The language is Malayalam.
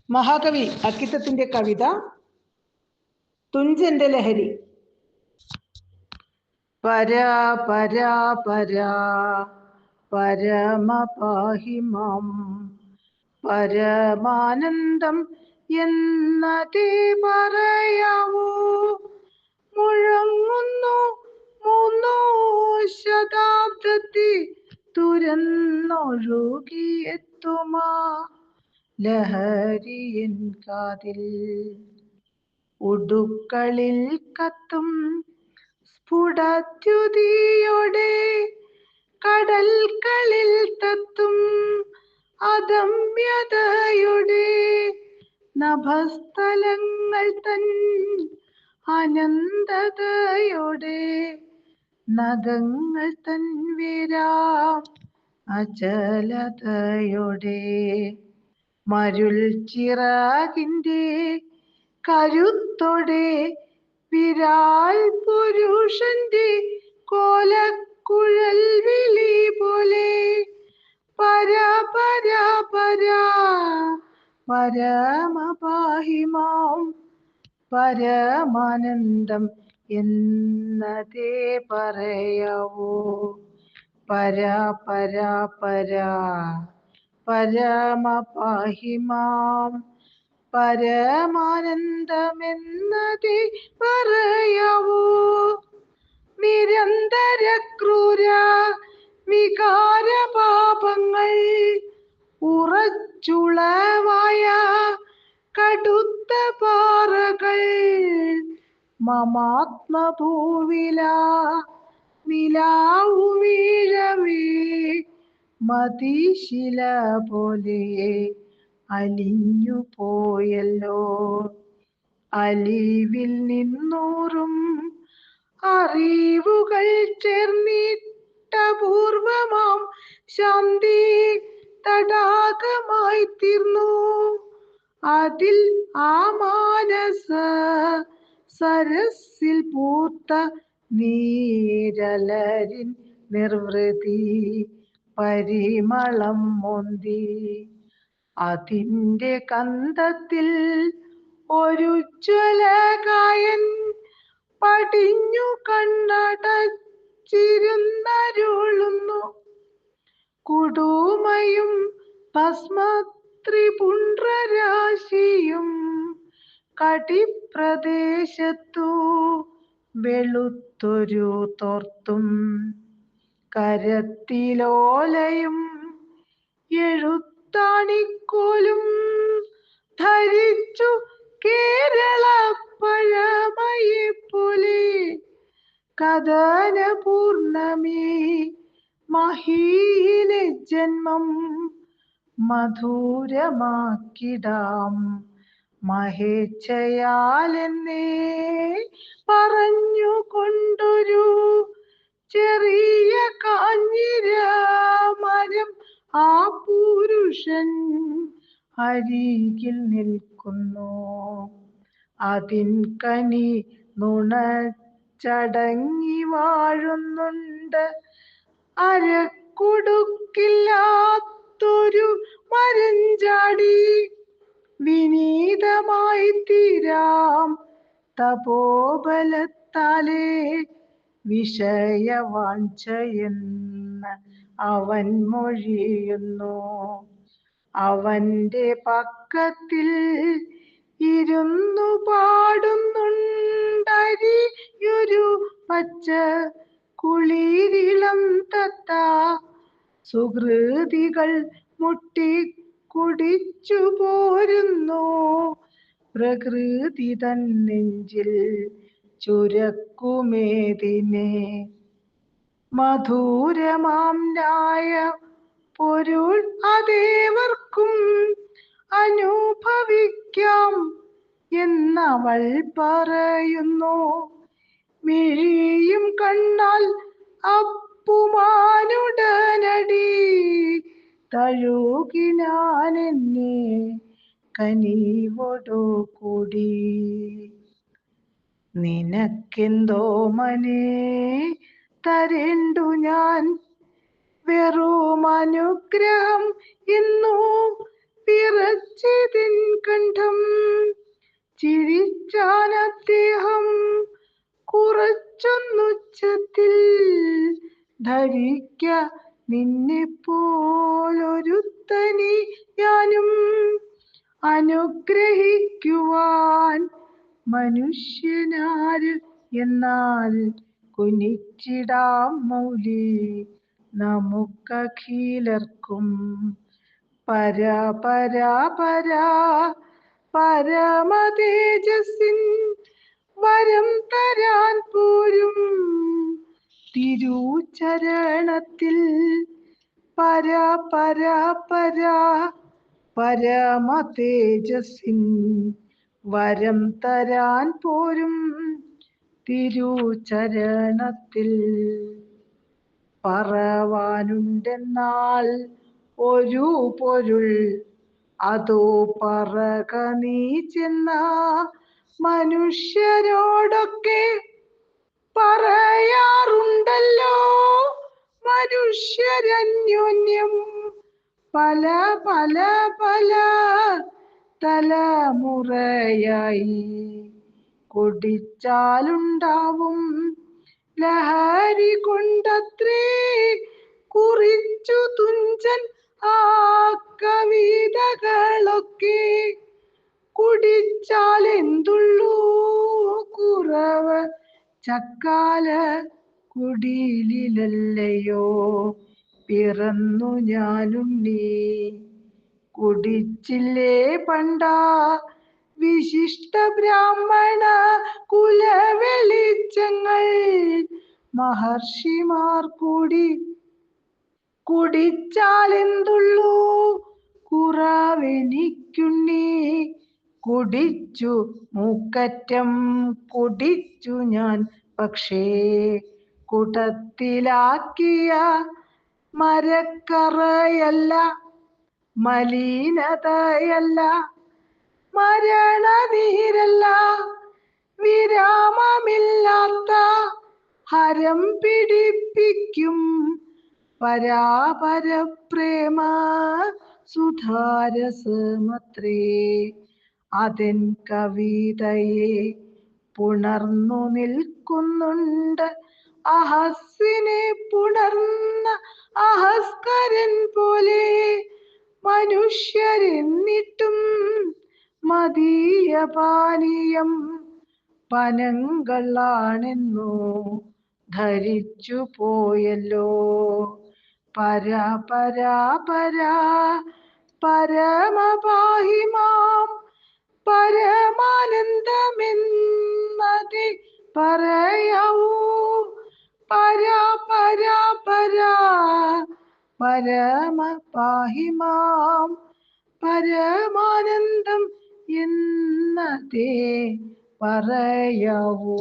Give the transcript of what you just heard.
മഹാകവി അക്കിത്തത്തിന്റെ കവിത തുഞ്ചന്റെ ലഹരി. പരാ പരാ പരാ പരമപാഹിമാം പരമാനന്ദം എന്നതേ പറയാവൂ. മുഴങ്ങുന്നു 3 ശതാബ്ദത്തിൽ തുരന്നൊഴുകിയെത്തുമാ ലഹരിയിൻ കാതിൽ. ഉടുക്കളിൽ കത്തും സ്ഫുടദ്യുതിയോടെ കടൽകളിൽ തത്തും അദമ്യതയുടെ നഭസ്ഥലങ്ങൾ തൻ അനന്തതയോടെ നഖങ്ങൾ തൻ വിരാം അചലതയോടെ മരുൾ ചിറകിന്റെ കരുത്തോടെ വിരാൽ പുരുഷന്റെ കോലക്കുഴൽ വിളി പോലെ പരാ പരാ പരാ പരമപാഹിമാം പരമാനന്ദം എന്നതേ പറയാവൂ. പരാ പരാ പരാ പരമപാഹിമാം പരമാനന്ദമെന്നതേ പറയാവൂ. നിരന്തര ക്രൂര വികാരപാപങ്ങൾ ഉറച്ചുളവായ കടുത്ത പാറകൾ മമാത്മഭൂവില നിലാവു വീഴവേ മതിശില പോലെ അലിഞ്ഞു പോയല്ലോ. അലിവിൽ നിന്നൂറും അറിവുകൾ ചേർന്നിട്ടപൂർവമാം ശാന്തി തടാകമായി തീർന്നു. അതിൽ ആ മാനസ സരസിൽ പൂത്ത നീരലരിൻ നിർവൃതി പരിമളം മോന്തി. അതിൻ്റെ കന്തത്തിൽ ഒരു ജ്വലകായൻ പടിഞ്ഞു കണ്ണടച്ചിരുന്നരുളുന്നു. കുടുമയും ഭസ്മത്രിപുണ്ഡ്രരാശിയും കടിപ്രദേശത്തു വെളുത്തൊരു തോർത്തും കരത്തിലോലയും എഴുത്താണിക്കോലും ധരിച്ചു കേരള പഴമയെപ്പോലെ കഥനപൂർണമേ മഹിയിലെ ജന്മം മധുരമാക്കിടാം മഹേച്ഛയാലെന്നേ പറഞ്ഞുകൊണ്ടൊരു ചെറിയ കാഞ്ഞിര മരം ആ പുരുഷൻ അരികിൽ നിൽക്കുന്നു. അതിൻ കനി നുണച്ചടങ്ങി വാഴുന്നുണ്ട്. അരക്കുടുക്കില്ലാത്തൊരു മരഞ്ചാടി വിനീതമായി തീരാം തപോബലത്താലേ വിഷയവാഞ്ചയെന്ന് അവൻ മൊഴിയുന്നു. അവന്റെ പക്കത്തിൽ ഇരുന്നു പാടുന്നുണ്ടരിയൊരു പച്ച കുളിരിളം തത്ത. സുഹൃതികൾ മുട്ടി കുടിച്ചു പോരുന്നു പ്രകൃതി തൻ നെഞ്ചിൽ ചുരക്കുമേതിനെ. മധുരമാം ന്യായ പൊരുൾ അതേവർക്കും അനുഭവിക്കാം എന്നവൾ പറയുന്നു. മിഴിയും കണ്ണാൽ അപ്പുമാനുടനടി തഴുകിനാനെന്നെ കനിവോടു കൂടി. നിനക്കെന്തോ മനെ തരേണ്ടു ഞാൻ വെറും അനുഗ്രഹം എന്നു വിറച്ച ചിതിൻ കണ്ഠം ചിരിച്ചാൻ അദ്ദേഹം കുറച്ചൊന്നുച്ചത്തിൽ. ധരിക്ക നിന്നെ പോലൊരുത്തനി ഞാനും അനുഗ്രഹിക്കുവാൻ മനുഷ്യനാര് എന്നാൽ കുനിച്ചിടാം മൗലി നമുക്കഖിലർക്കും. പരാ പരാ പരാ പരമതേജസ്സിൻ വരം തരാൻ പോരും തിരുചരണത്തിൽ. പരാ പരാ പരാ പരമതേജസ്സിൻ വരം തരാൻ പോരും തിരുചരണത്തിൽ. പറവാനുണ്ടെന്നാൽ ഒരു പൊരുൾ അതോ പറക നീ ചെന്ന മനുഷ്യരോടൊക്കെ പറയാറുണ്ടല്ലോ മനുഷ്യരന്യോന്യം. പല പല പല തലമുറയായി കുടിച്ചാലുണ്ടാവും ലഹരി കൊണ്ടത്രേ കുറിച്ചു തുഞ്ചൻ ആ കവിതകളൊക്കെ. കുടിച്ചാലെന്തുള്ളൂ കുറവ് ചക്കാല കുടിലിലല്ലയോ പിറന്നു ഞാനുണ്ണി. കുടിച്ചില്ലേ പണ്ടാ വിശിഷ്ട ബ്രാഹ്മണ കുലവെളിച്ചങ്ങൾ മഹർഷിമാർ കുടിച്ചാലെന്തുള്ളൂ കുറവെനിക്കുണ്ണി. കുടിച്ചു മൂക്കറ്റം കുടിച്ചു ഞാൻ പക്ഷേ കുടത്തിലാക്കിയ മരക്കറയല്ല മലിനതയല്ല മരണനീരല്ല വിരാമമില്ലാത്ത ഹരം പിടിപ്പിക്കും പരാപരപ്രേമ സുധാരസമത്രേ. അതെൻ കവിതയെ പുണർന്നു നിൽക്കുന്നുണ്ട് അഹസ്സിനെ പുണർന്ന അഹസ്കരൻ പോലെ. മനുഷ്യരെന്നിട്ടും മദീയപാനീയം പനങ്കളാണെന്നോ ധരിച്ചു പോയല്ലോ. പരാ പരാ പരാ പരമപാഹിമാം പരമാനന്ദമെന്നതേ പറയാവൂ. പരാ പരാ പരാ പരമപാഹിമാം പരമാനന്ദം എന്നതേ പറയാവൂ.